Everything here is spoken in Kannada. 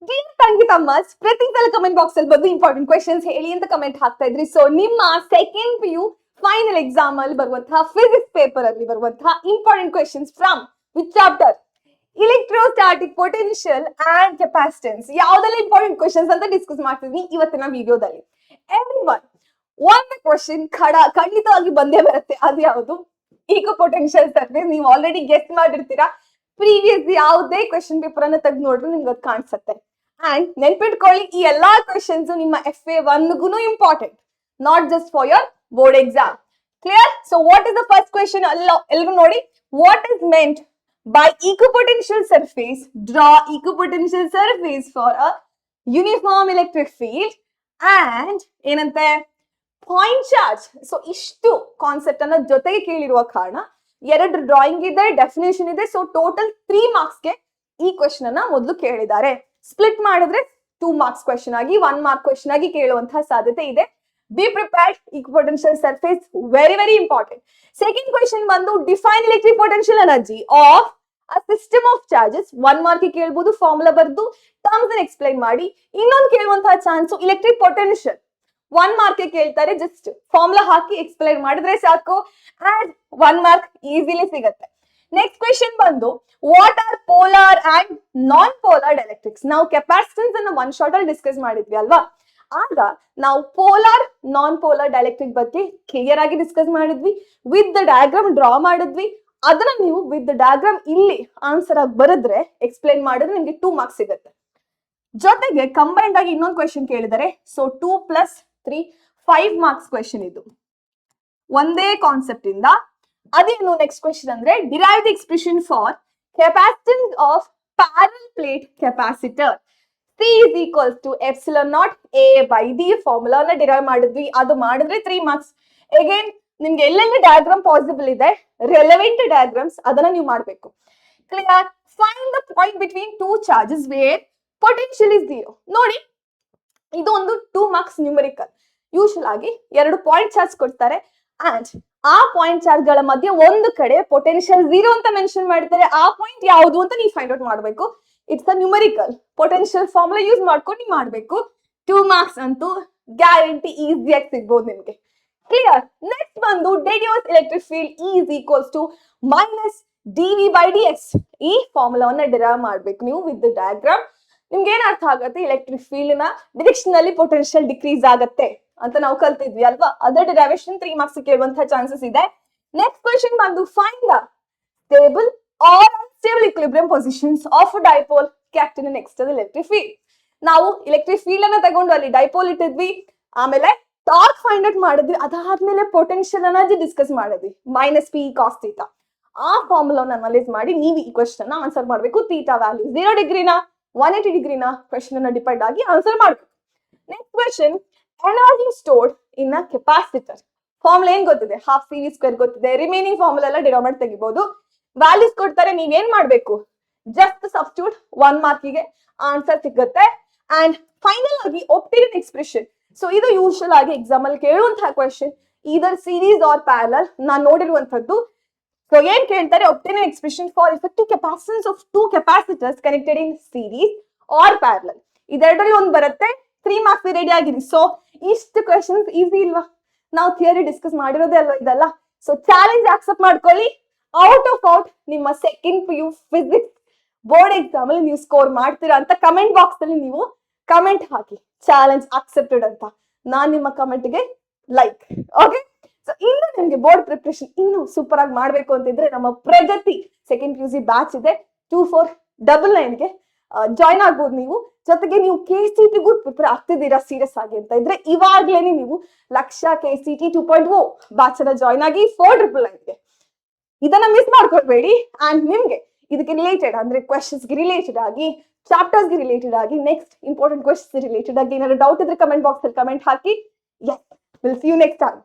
ಡಿಯರ್ ತಂಗಿತಮ್ಮಸ್, ಪ್ರತಿ ಸಲ ಕಮೆಂಟ್ ಬಾಕ್ಸ್ ಅಲ್ಲಿ ಬಂದು ಇಂಪಾರ್ಟೆಂಟ್ ಕ್ವೆಶನ್ಸ್ ಹೇಳಿ ಅಂತ ಕಮೆಂಟ್ ಹಾಕ್ತಾ ಇದ್ರಿ. ಸೊ ನಿಮ್ಮ ಸೆಕೆಂಡ್ PU ಫೈನಲ್ ಎಕ್ಸಾಮ್ ಅಲ್ಲಿ ಬರುವಂತಹ ಫಿಸಿಕ್ಸ್ ಪೇಪರ್ ಅಲ್ಲಿ ಬರುವಂತಹ important questions from which chapter? Electrostatic potential and capacitance. ಯಾವ್ದೆಲ್ಲ ಇಂಪಾರ್ಟೆಂಟ್ ಕ್ವೆಶನ್ಸ್ ಅಂತ ಡಿಸ್ಕಸ್ ಮಾಡ್ತಿದ್ವಿ ಇವತ್ತಿನ ವಿಡಿಯೋದಲ್ಲಿ. ಎವ್ರಿವನ್, ಒಂದು ಕ್ವೆಶನ್ ಖಂಡಿತವಾಗಿ ಬಂದೇ ಬರುತ್ತೆ. ಅದು ಯಾವುದು? Equipotential surface. ನೀವು ಆಲ್ರೆಡಿ ಗೆಸ್ ಮಾಡಿರ್ತೀರಾ. ಪ್ರೀವಿಯಸ್ ಯಾವುದೇ ಕ್ವೆಶನ್ ಪೇಪರ್ ಅನ್ನ ತೆಗೆದು ನೋಡ್ರೆ ನಿಮ್ಗೆ ಅದು ಕಾಣಿಸುತ್ತೆ. ಅಂಡ್ ನೆನ್ಪಿಟ್ಕೊಳ್ಳಿ, ಈ ಎಲ್ಲಾ ಕ್ವೆಶನ್ಸ್ ನಿಮ್ಮ FA1 important, not just for your board exam. Clear? So what is the first question? ಎಲ್ರು ನೋಡಿ. What is meant by equipotential surface? Draw equipotential surface for a uniform electric field and ಏನಂತೆ ಪಾಯಿಂಟ್ ಚಾರ್ಜ್. ಸೊ ಇಷ್ಟು ಕಾನ್ಸೆಪ್ಟ್ ಅನ್ನ ಜೊತೆಗೆ ಕೇಳಿರುವ ಕಾರಣ ಎರಡು ಡ್ರಾಯಿಂಗ್ ಇದೆ, ಡೆಫಿನೇಷನ್ ಇದೆ. ಸೊ ಟೋಟಲ್ 3 ಮಾರ್ಕ್ಸ್ಗೆ ಈ ಕ್ವೆಶನ್ ಅನ್ನ ಮೊದಲು ಕೇಳಿದ್ದಾರೆ. ಸ್ಪ್ಲಿಟ್ ಮಾಡಿದ್ರೆ 2 ಮಾರ್ಕ್ಸ್ ಕ್ವೆಶನ್ ಆಗಿ 1 ಮಾರ್ಕ್ ಕ್ವೆಶನ್ ಆಗಿ ಕೇಳುವಂತಹ ಸಾಧ್ಯತೆ ಇದೆ. Be prepared. Equipotential surface very important. Second question ಬಂದು define electric potential energy of a system of charges. 1 mark ಕೇಳಬಹುದು, ಫಾರ್ಮುಲಾ ಬರ್ದು ಟರ್ಮ್ಸ್ ಅನ್ನು ಎಕ್ಸ್ಪ್ಲೈನ್ ಮಾಡಿ. ಇನ್ನೊಂದು ಕೇಳುವಂತಹ ಚಾನ್ಸ್ ಎಲೆಕ್ಟ್ರಿಕ್ ಪೊಟೆನ್ಷಿಯಲ್. 1 ಮಾರ್ಕ್ ಕೇಳ್ತಾರೆ, ಜಸ್ಟ್ ಫಾರ್ಮುಲಾ ಹಾಕಿ ಎಕ್ಸ್ಪ್ಲೈನ್ ಮಾಡಿದ್ರೆ ಸಾಕು, ಅಂಡ್ 1 ಮಾರ್ಕ್ ಈಸಿಲಿ ಸಿಗುತ್ತೆ. ನೆಕ್ಸ್ಟ್ ಕ್ವೆಶನ್ ಬಂದು what are polar and non polar electrics. ನಾವು ಕೆಪಾಸಿಟನ್ಸ್ ಅನ್ನು 1 ಶಾರ್ಟ್ ಅಲ್ಲಿ ಡಿಸ್ಕಸ್ ಮಾಡಿದ್ವಿ ಅಲ್ವಾ? ಆಗ ನಾವು ಪೋಲಾರ್ ನಾನ್ ಪೋಲಾರ್ ಡೈಎಲೆಕ್ಟ್ರಿಕ್ ಬಗ್ಗೆ ಕ್ಲಿಯರ್ ಆಗಿ ಡಿಸ್ಕಸ್ ಮಾಡಿದ್ವಿ. ವಿತ್ ದ ಡಯಾಗ್ರಾಮ್ ಡ್ರಾ ಮಾಡಿದ್ವಿ. ಅದನ್ನ ನೀವು ವಿತ್ ಡಯಾಗ್ರಾಮ್ ಇಲ್ಲಿ ಆನ್ಸರ್ ಆಗಿ ಬರೆದ್ರೆ ಎಕ್ಸ್ಪ್ಲೈನ್ ಮಾಡಿದ್ರೆ ನಿಮ್ಗೆ 2 ಮಾರ್ಕ್ಸ್ ಸಿಗುತ್ತೆ. ಜೊತೆಗೆ ಕಂಬೈನ್ಡ್ ಆಗಿ ಇನ್ನೊಂದು ಕ್ವೆಶನ್ ಕೇಳಿದರೆ, ಸೊ 2 + 3 5 ಮಾರ್ಕ್ಸ್ ಕ್ವೆಶನ್. ಇದು ಒಂದೇ ಕಾನ್ಸೆಪ್ಟ್ ಇಂದ. ಅದೇನು ನೆಕ್ಸ್ಟ್ ಕ್ವೆಶನ್ ಅಂದ್ರೆ derive the expression for capacitance of parallel plate capacitor. C is equals to epsilon naught A/D. ಫಾರ್ಮುಲಾನ ಡಿರೈವ್ ಮಾಡಿದ್ವಿ. ಅದು ಮಾಡಿದ್ರೆ 3 ಮಾರ್ಕ್ಸ್. ಅಗೇನ್ ನಿಮ್ಗೆ ಎಲ್ಲೆಲ್ಲಿ ಡಯಾಗ್ರಾಮ್ ಪಾಸಿಬಲ್ ಇದೆ, ರೆಲೆವೆಂಟ್ ಡಯಾಗ್ರಾಮ್ಸ್, ಅದನ್ನ ನೀವು ಮಾಡಬೇಕು. Clear? Find the point between 2 charges where potential is 0. ನೋಡಿ, ಇದು ಒಂದು 2 ಮಾರ್ಕ್ಸ್ ನ್ಯೂಮರಿಕಲ್. ಯೂಶುವಲ್ ಆಗಿ 2 ಪಾಯಿಂಟ್ ಚಾರ್ಜ್ ಕೊಡ್ತಾರೆ ಅಂಡ್ ಆ ಪಾಯಿಂಟ್ ಚಾರ್ಜ್ ಗಳ ಮಧ್ಯೆ ಒಂದು ಕಡೆ ಪೊಟೆನ್ಷಿಯಲ್ 0 ಅಂತ ಮೆನ್ಷನ್ ಮಾಡಿರ್ತಾರೆ. ಆ ಪಾಯಿಂಟ್ ಯಾವುದು ಅಂತ ನೀವು ಫೈಂಡ್ ಔಟ್ ಮಾಡಬೇಕು. It's a numerical. Potential formula use ಮಾಡ್ಕೊಂಡು ನೀವು ಮಾಡಬೇಕು. 2 ಮಾರ್ಕ್ಸ್ ಅಂತೂ ಗ್ಯಾರಂಟಿ ಈಸಿಯಾಗಿ ಸಿಗ್ಬೋದು ನಿಮ್ಗೆ. ಕ್ಲಿಯರ್? ನೆಕ್ಸ್ಟ್ ಬಂದು deduce electric field E is equals to -dV/dx. ಈ ಫಾರ್ಮುಲಾವನ್ನ ಡಿರೈವ್ ಮಾಡ್ಬೇಕು ನೀವು ವಿತ್ ದ ಡಯಾಗ್ರಾಮ್. ನಿಮ್ಗೆ ಏನ್ ಅರ್ಥ ಆಗುತ್ತೆ? ಎಲೆಕ್ಟ್ರಿಕ್ ಫೀಲ್ಡ್ ನ ಡಿರೆಕ್ಷನ್ ಅಲ್ಲಿ ಪೊಟೆನ್ಷಿಯಲ್ ಡಿಕ್ರೀಸ್ ಆಗತ್ತೆ ಅಂತ ನಾವು ಕಲ್ತಿದ್ವಿ ಅಲ್ವಾ? ಅದರ ಡಿರೈವೇಶನ್ 3 ಮಾರ್ಕ್ಸ್ ಕೇಳುವಂತಹ ಚಾನ್ಸಸ್ ಇದೆ. ನೆಕ್ಸ್ಟ್ ಕ್ವೆಶನ್ ಬಂದು find the stable R unstable equilibrium positions of a dipole kept in an external electric field. ನಾವು ಎಲೆಕ್ಟ್ರಿಕ್ ಫೀಲ್ಡ್ ಅನ್ನ ತಗೊಂಡು ಅಲ್ಲಿ ಡೈಪೋಲ್ ಇಟ್ಟಿದ್ವಿ, ಆಮೇಲೆ ಟಾರ್ಕ್ ಫೈಂಡ್ ಔಟ್ ಮಾಡಿದ್ವಿ, ಅದಾದ್ಮೇಲೆ ಪೊಟೆನ್ಷಿಯಲ್ ಎನರ್ಜಿ ಡಿಸ್ಕಸ್ ಮಾಡಿದ್ವಿ, -P cos θ. ಆ ಫಾರ್ಮುಲಾನ ಅನಲೈಸ್ ಮಾಡಿ ನೀವು ಈ ಕ್ವೆಶ್ಚನ್ ಆನ್ಸರ್ ಮಾಡಬೇಕು. ಥೀಟಾ ವ್ಯಾಲ್ಯೂ 0 ಡಿಗ್ರಿನಾ 180 ಡಿಗ್ರಿನಾ ಕ್ವೆಶ್ಚನ್ ಅನ್ನ ಡಿಪೆಂಡ್ ಆಗಿ ಆನ್ಸರ್ ಮಾಡಬೇಕು. Next question energy stored in a capacitor. Formula ಏನ್ ಗೊತ್ತಿದೆ? ½ CV² ಗೊತ್ತಿದೆ. ರಿಮೈನಿಂಗ್ ಫಾರ್ಮುಲಾ ಎಲ್ಲ ಡಿರೈವ್ ಮಾಡಿ ತೆಗಿಬಹುದು. ವ್ಯಾಲ್ಯೂಸ್ ಕೊಡ್ತಾರೆ, ನೀವೇನ್ ಮಾಡ್ಬೇಕು? Just substitute. 1 ಮಾರ್ಕಿಗೆ ಆನ್ಸರ್ ಸಿಗುತ್ತೆ. ಅಂಡ್ ಫೈನಲ್ ಆಗಿ ಒಪ್ಟಿನ್ ಎಕ್ಸ್ಪ್ರೆಷನ್. ಸೊ ಇದು ಯೂಶುವಲ್ ಆಗಿ ಎಕ್ಸಾಮ್ ಅಲ್ಲಿ ಕೇಳುವಂತಹ question, either series or parallel. ನಾನು ನೋಡಿರುವಂತದ್ದು. ಸೊ ಏನ್ ಕೇಳ್ತಾರೆ? Obtain expression for effective capacitance of 2 capacitors connected in series or parallel. ಇದೆರಡರಲ್ಲಿ ಒಂದು ಬರುತ್ತೆ. 3 ಮಾರ್ಕ್ಸ್ ರೆಡಿ ಆಗಿರಿ. ಸೊ ಇಷ್ಟು ಕ್ವೆಶನ್ಸ್ ಈಸಿ ಇಲ್ವಾ? ನಾವು ಥಿಯರಿ ಡಿಸ್ಕಸ್ ಮಾಡಿರೋದೇ ಅಲ್ವಾ ಇದೆಲ್ಲ. ಸೊ ಚಾಲೆಂಜ್ ಆಕ್ಸೆಪ್ಟ್ ಮಾಡ್ಕೊಳ್ಳಿ. ಔಟ್ ಆಫ್ ಔಟ್ ನಿಮ್ಮ second PU physics board exam ಅಲ್ಲಿ ನೀವು ಸ್ಕೋರ್ ಮಾಡ್ತೀರಾ ಅಂತ ಕಮೆಂಟ್ ಬಾಕ್ಸ್ ಅಲ್ಲಿ ನೀವು ಕಮೆಂಟ್ ಹಾಕಿ, ಚಾಲೆಂಜ್ ಅಕ್ಸೆಪ್ಟೆಡ್ ಅಂತ. ನಾನ್ ನಿಮ್ಮ ಕಮೆಂಟ್ಗೆ ಲೈಕ್. ಓಕೆ? ಸೊ ಇನ್ನು ನಿಮ್ಗೆ ಬೋರ್ಡ್ ಪ್ರಿಪರೇಷನ್ ಇನ್ನು ಸೂಪರ್ ಆಗಿ ಮಾಡ್ಬೇಕು ಅಂತಿದ್ರೆ ನಮ್ಮ ಪ್ರಗತಿ ಸೆಕೆಂಡ್ PUC ಬ್ಯಾಚ್ ಇದೆ. 2499ಗೆ ಜಾಯ್ನ್ ಆಗ್ಬೋದು ನೀವು. ಜೊತೆಗೆ ನೀವು KCT ಪ್ರಿಪೇರ್ ಆಗ್ತಿದ್ದೀರಾ ಸೀರಿಯಸ್ ಆಗಿ ಅಂತ ಇದ್ರೆ ಇವಾಗ್ಲೇನೆ ನೀವು ಲಕ್ಷ KCT 2.0 ಬ್ಯಾಚ್ ಅನ್ನ ಜಾಯ್ನ್ ಆಗಿ 4999ಗೆ. ಇದನ್ನ ಮಿಸ್ ಮಾಡ್ಕೊಳ್ಬೇಡಿ. ಅಂಡ್ ನಿಮ್ಗೆ ಇದಕ್ಕೆ ರಿಲೇಟೆಡ್ ಅಂದ್ರೆ ಕ್ವೆಶನ್ಸ್ಗೆ ರಿಲೇಟೆಡ್ ಆಗಿ, ಚಾಪ್ಟರ್ಸ್ಗೆ ರಿಲೇಟೆಡ್ ಆಗಿ, ನೆಕ್ಸ್ಟ್ ಇಂಪಾರ್ಟೆಂಟ್ ಕ್ವೆಶನ್ಸ್ ರಿಲೇಟೆಡ್ ಆಗಿ ಏನಾದ್ರು ಡೌಟ್ ಇದ್ರೆ ಕಮೆಂಟ್ ಬಾಕ್ಸ್ ಅಲ್ಲಿ ಕಮೆಂಟ್ ಹಾಕಿ. Yes, will see you next time.